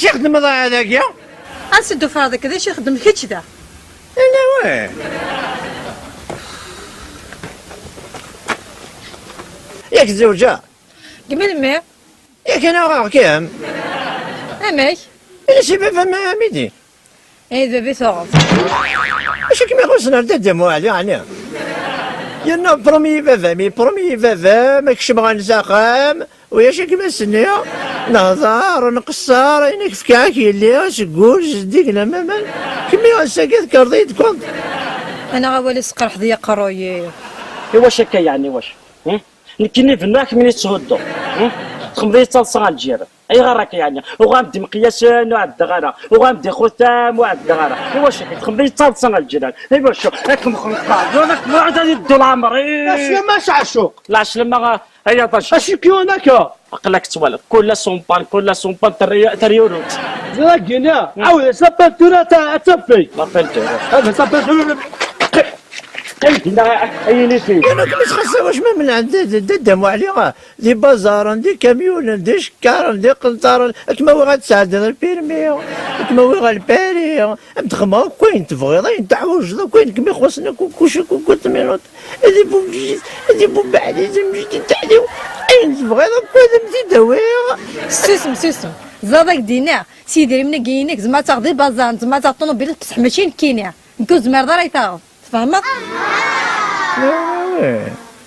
اش يخدم هذاك يا؟ انسدو في هذاك ذا شي يخدم كيتش ذا. انا واه ياك الزوجة قبل ما ياك انا غا كام اماك انا شي بابا ما ميدي اي بابي ثوغ اش كيما غوصنا لدى موالي يعني يانا برومي بابا ماكش بغا نساقام وياش كيما السنية نهضر نقصر انك فكاك يلي شكول جديك لا ماما كيما ساكت كرضيت كنت انا غاولي سقر حديا قروي. واش هكا يعني واش كيني فناك من يتهدو تخمضي تصلصا الجيران اي غراك يعني وغنبدي مقياسين وعد غرا وغنبدي ختام وعد غرا واش تخمضي تصلصا الجيران اي واش راكم خلقا ما عاد يدو العمر اش ماش عشوق لا لما هيا طاش اش كيونك عقلك توالف كل سومبان تريوروت زاكينا عاود ساباتورا تاع تفي ما فهمتش هذا ساباتورا قلبنا عيني فيه انا كنت خاصة واش ما من عند دام عليها دي بازار دي كاميون دي شكار دي قنطار كما هو غتساعد البيرمي كما هو الباري تخما كوين تبغي تعوج كوين كما خصنا كلشي كنت مينوط هذه بو بعدي تمشي تعليو اين تبغي كوين تداوير سوسم زادك دينا سيدي من كاينك زعما تاخدي بازار زعما تاع الطوموبيل بصح ماشي نكينيا نكون زمر دار يتاخذ فهمت؟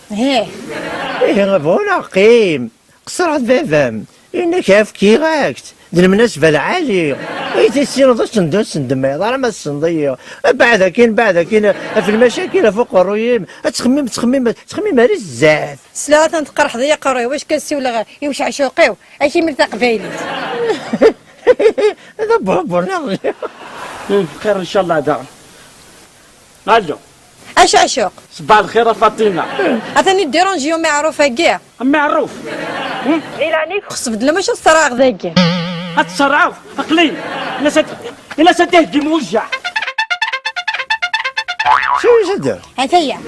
ايه غبونا قيم قصرت بابام انك كي غاكت دير المناسبة العالية اي تيسير ندوس ندم راه ما الصندية بعد كاين في المشاكل فوق الرويم تخمم راه بزاف سلا تنتقر حدايا قروي واش كاسي ولا واش عشوقيو اش مرتا قبايلي هذا بابورنا خير ان شاء الله داع الو اش عشوق صباح الخير فاطمه عطاني ديرونجيو معروفه كاع معروف عليك خص بدل ماشي الصراغ ذا كاع هتصرعوا اقليل الا ستهدي موجع شو جدر هيا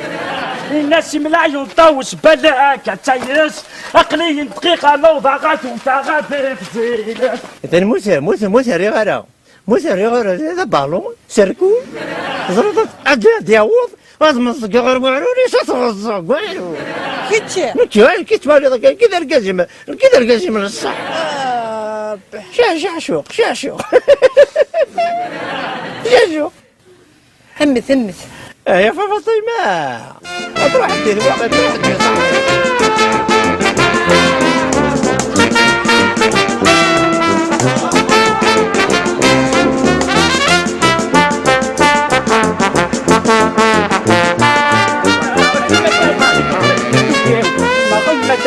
الناس ملايون طاوس بلاك تعيس اقليل دقيقه نوضع غاتو تاع غادي في زينه اذا موت ريغار هذا بالون سيركول زرطت عاد يعوض هذا مصق غير معروري شتغزق والو كيتشي كي تبالي كي دركازي من الصح شاشوق همث يا فاطمه تروح دير واحد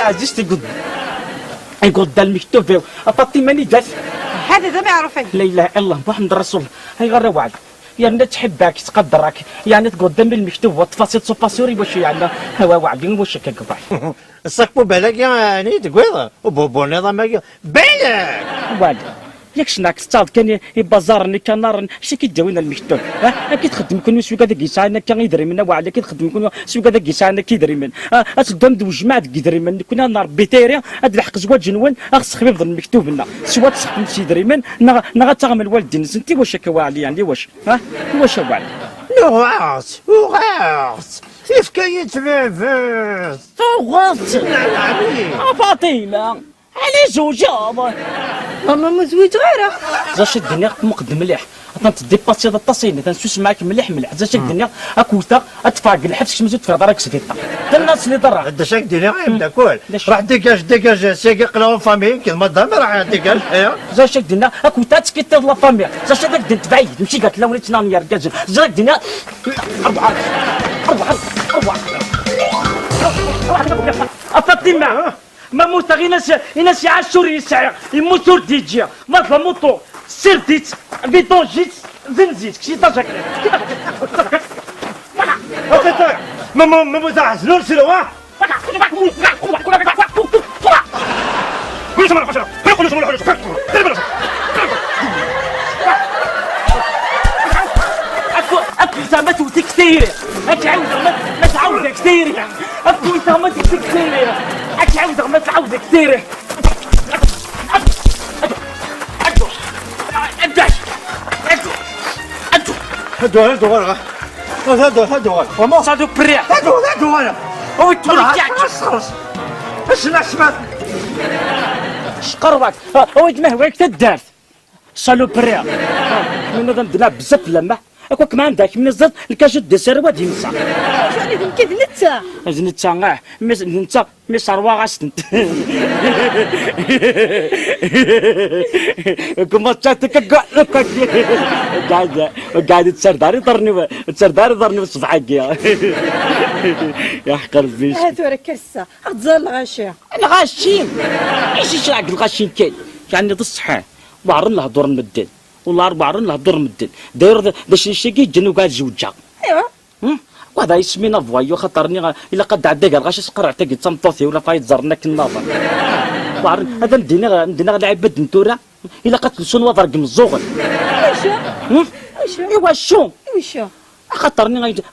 عزيزتي يقول دا المكتوب فاطمه اللي دات هذا ما يعرفك لا اله الا الله محمد رسول هاي غير وعد يعني تحبك تقدرك يعني تقول دم المكتوب والتفاصيل سوباسوري واش يعني هو وعد واش كنقطع الصكو بالك يعني تقول وبوبو نظام بالك وعد ياك شناك تصاد كان بازار ني كنار شي كيداوينا المكتوب اكيد تخدم كون سوق هذاك يساعدنا كان يدري منا وعلى كي تخدم كون سوق هذاك يساعدنا كيدري من تقدم دو جماعه كيدري من كنا نار بيتيريا هاد الحق زواج جنون خص خفيف المكتوب لنا سوا تخدم شي يدري من نغا تغم الوالدين انت واش كواعلي يعني واش واش واعل وغاص كيف كيتفافس وغاص فاطمه علي زوجة ماما مزوج غيره زاش الدنيا مقدم مليح تديباسي هذا التصيني تنسوس معاك مليح زاش الدنيا اكوتا اتفاق الحبس كما زدت في دارك سفيطه الناس اللي ضرها هذا شاك ديري غير كل راح ديكاج سيكي قلاو فامي كي المدام راح ديكاج زاش الدنيا اكوتا تسكيت لا فامي زاش هذاك دنت بعيد ماشي قالت لا وليت نام يا رجال زاش الدنيا أربعة فاطمه ما موت غير ناس يعشور يسعى يموتور ديجي ما ظلموتو سيرتيت بيطونجيت زنزيت كشي طاجك ما متعزلون سلو اكو زعما توتي كثير ما تعاود كثير اكو زعما توتي كثير تعاود ما تعاود كثير هادو صادو بريا هو تولي كاع اسمع شقربك هو ما هواك تدارت صالو بريا من هذا ندنا بزاف لما اكوك ما عندك من الزرد الكاجد دي سير وادي نسا شنو يمكن نتا نتا غاه نتا مي صروا غاستنت كما تشاتك قاعد تسرداري ضرني بصبعك يا حقر بيش هاتو راه كرسه غتزال الغاشيه الغاشين ايش راك الغاشين كاين يعني ضد الصحه وعرن له دور المدين والله وعرن له دور المدين داير باش نشيكي جنو قاعد زوجا ايوا وهذا يسمينا فوايو خاطرني الا قد عدى قال غاش سقر عتاقي تمطوثي ولا فايت زرناك النظر وعرن هذا مدينا العباد نتورا الا قد شنو وضرق مزوغل واش ايوا شو واش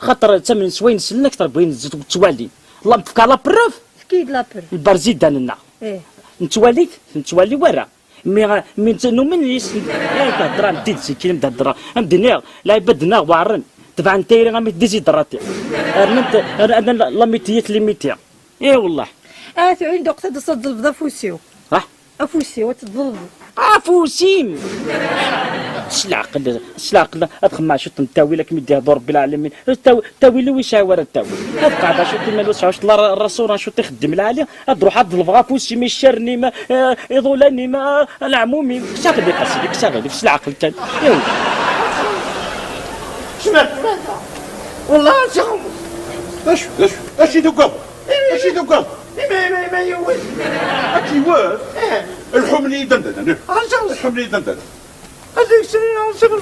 خاطر ثمن سوين سلنا اكثر بين توالي الله مفكا لا بروف كيد لابر البرزيد داننا ايه نتوالي ورا من نومنيس ياك هضره ندير شي كلمه هضره امدنيا لا بدنا وعرن تبع نتيري غامي ديزيدراتي انا لا ميتيت لي ميتيا اي والله تعين دوق تصدل بدا فوسيو افوسيو تضل عفوسيم العقل ادخل مع شو تنتاوي لك مديها دور رب العالمين تاوي لي ويشاور التاوي قاعده شو كيما لو شاوش الرسول شو تخدم العاليه تروح هاد الفغافوسي ما يشرني ما يضولني ما العمومي شاغل قصدك شاغل في العقل تاعي سمعت والله شغل اش يدوق ما يوز اكي واد الحمني دندن الحمني دندن هذيك سنين شغل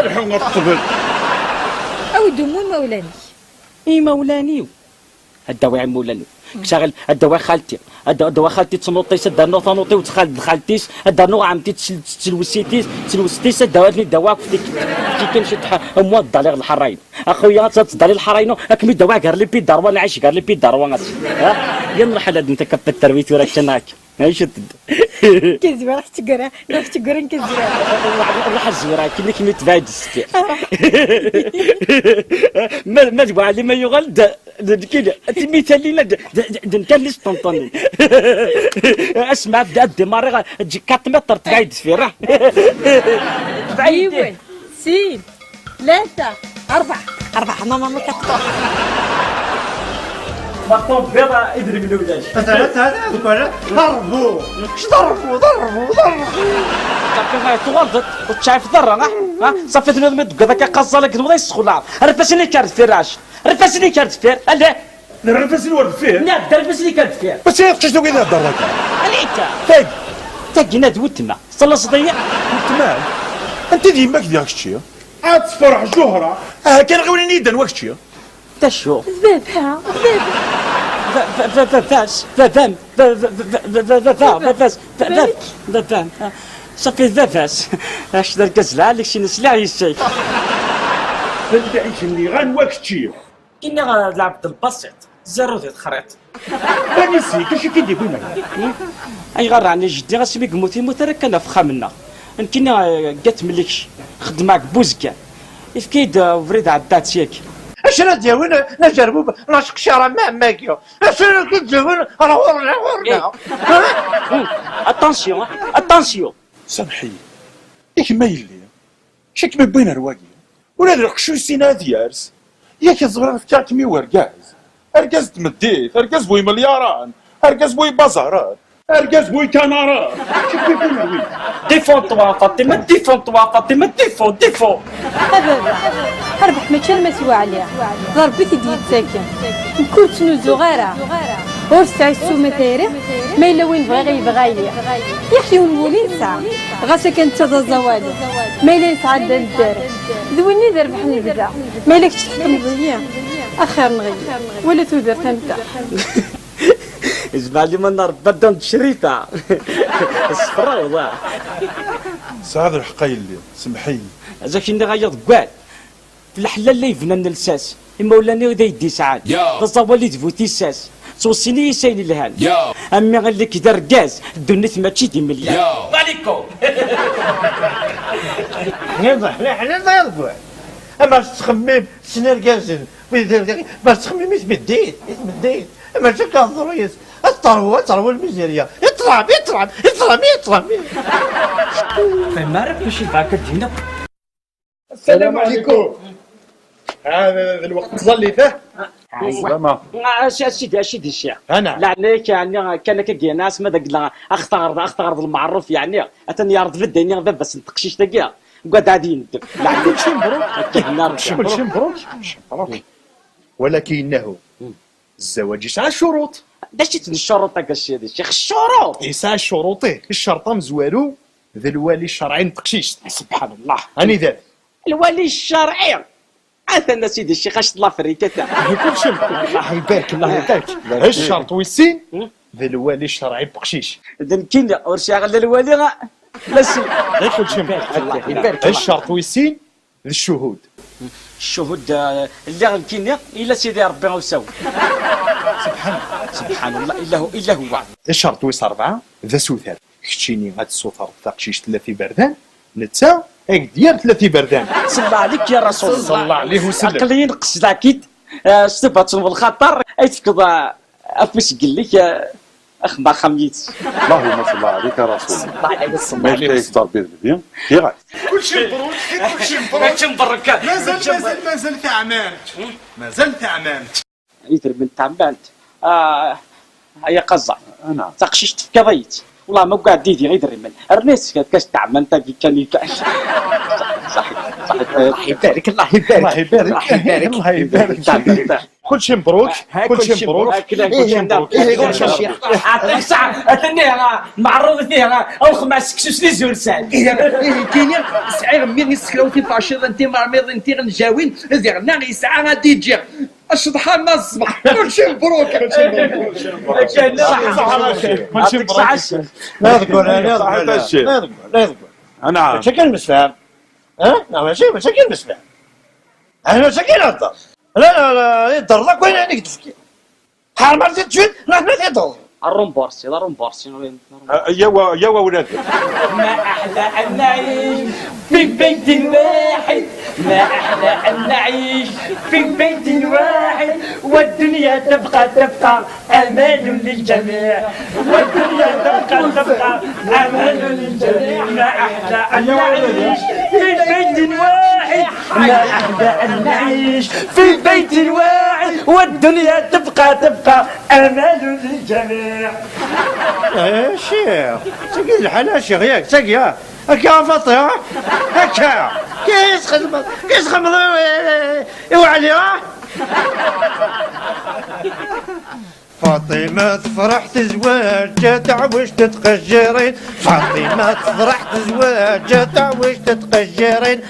الحم الطفل او دمون مولاني اي مولاني الدواء مولاني شغل الدواء خالتي تنوطي سد نوطي وتخالد خالتيس الدنو عمتي تلوستيس الدواء دواء كي كنمشي موضع لي الحراين اخويا تصدري الحراين اكمي دواء قال لي بيدار وانا عايش قال لي بيدار وانا ها يلا حل انت كبت التربيت وراك شناك ايش كزوره راح تقرا كزوره راح الزوره كي متباعد ستي ما تبغى علي ما يغلد كذا مثال لنا كان لي سطنطني اسمع بدا الدمار تجي 4 متر تبعد في راه تبعد سين 3 4 حنا ما كتطوح مطوب بيضة ادري من ولاش هذا ضربوا صافي تغلطت وتشايف ضرة ها صافي تنوض هذاك قصالك نوض يسخن العار رفاسني كارت فراش رفاسني كارت فير لا نرفسني ورد فيه لا رفاسني كارت فير بس يا اخي شنو كاين الدار هكا عليك تاقينا دوتنا صلى صديق تمام انت ديما كدير هادشي عاد تفرح جهره كان غير نيدان وقتشي تا شو ذبابها صافي ذافاس اش دار كزلع عليك شي نسلع يسي تعيش اللي غان وقتشي كنا لعبت البسيط زيرو ديال الخريط بانيسي كلشي كيدير بينا اي غير راني جدي غاسمي يموت راه كان فخا منا كنا قات مليكش خدم معك بوزكا يفكيد فريد عدات ياك اش انا دياوين نجربوا ناشق شارع ماكيو اش انا كدياوين راه ورنا اتونسيون سامحي ياك ما يلي شك ما بين رواقي ولا القشو سينا ديارس ياك صغير فكاك مي ورقاز ارقاز تمديت ارقاز بوي ملياران ارقاز بوي بازارات ارقاز بوي كنارات شك ما بين رواقي ديفون توا فاطمه ديفون ربح ما كان مسوى عليها ضربتي ديال ساكن كنت نوزو غيرها ورسع السومه تاريخ ما الا وين بغى غيبغى ليا يا اخي ونولي نسعى غاسا كانت تزوالي ما الا يسعد الدار ذويني ذا ربح نبدا ما الا كنت تحكم بيا اخر نغير ولا تودر انت اسمع لي من نار بدون شريطه الصفراء والله سعاد الحقايل اللي سمحي زاك اللي غيض كاع في الحلال اللي يفنن الساس اما ولاني غدا يدي سعاد تصاولي تفوتي الساس توصيني يسايني الهان امي غير اللي كدار كاز الدنيا ماشي دي مليان عليكم حنا ضيضبوا اما تخمم سنر كازن باش تخمم يتبديت اما شا كنهضروا ياس الثروه الميزيريا يطلع ما راك ماشي باك دينا. السلام عليكم. هذا الوقت ظلي فيه. سلامة. سيدي الشيخ أنا. يعني كان كي ناس ما داك اختار المعروف يعني اتني يرد في الدنيا بس نتقشيش دقيقه قعد عادي ندب كلشي مبروك. كلشي مبروك. ولكنه الزواج يسعى الشروط. داش الشروط تاع الشيخ الشروط يسعى شروطه الشرطه مزوالو ذا الوالي الشرعي نتقشيش. سبحان الله. هاني ذا الولي الشرعي انا سيدي الشيخ اش طلع في الريكه كلشي مبروك. الله يبارك الله يبارك. الشرط والسين ذا الوالي الشرعي بقشيش. اذا كاين ورشي على الولي لا سي كلشي مبروك. الله يبارك. الشرط والسين ذا الشهود. الشهود اللي كاين الا سيدي ربي وساوي سبحان الله الا هو الشرط ويس 4 ذا سوثر. كتشيني غاد السوثر تاقشيش 3 بردان نتا هيك ديال 3 بردان. صلى عليك يا رسول الله صلى الله عليه وسلم. عقلي نقص اكيد استبعد بالخطر ايتفكض افوس قال لك اخ ما خميت. اللهم صل عليك يا رسول الله. الله عليه وسلم ما يحتاج تربيه البيان كي غاية. كلشي مبروك. كلشي مبروك. ماشي مبرك مازال تعمامت. يدير من تعبانت هي قزع انا تقششت في كضيت والله ما قاعد يدي غير من الناس كاش تعمنت كان صحيح الله يبارك الله يبارك الله يبارك. كلشي مبروك. كلشي مبروك. عطيك ساعة أتنيها معروض فيها أو 5 كسوس لي زول ساعة كاين سعير ميغي سكراوتي فاشيض انتي مرميض انتي غنجاوين ذي غناغي يسعى غادي يجي الصبح ما الصبح. كلشي مبروك. كلشي مبروك. يعطيك الصحة الشيخ لا تقول انا ماشي كنمسفهم ماشي كنمسفهم انا ماشي كنهضر لا يضر لك وين عليك تفكير حال ما زيد تشوي راه ما تيضر الرومبورسي يا ولادي ما أحلى أن نعيش في بيت واحد ما أحلى أن نعيش في بيت واحد والدنيا تبقى أمان للجميع والدنيا تبقى أمان للجميع ما أحلى أن نعيش في بيت واحد ما أحلى أن نعيش في بيت واحد والدنيا تبقى أمان للجميع. يا شيخ سقي الحلا شيخ ياك سقيا هكا فاطمة هكا كيسخن يوعلي فاطمة فرحت زواج تعوش تتقجرين فاطمة فرحت زواج تعوش تتقجرين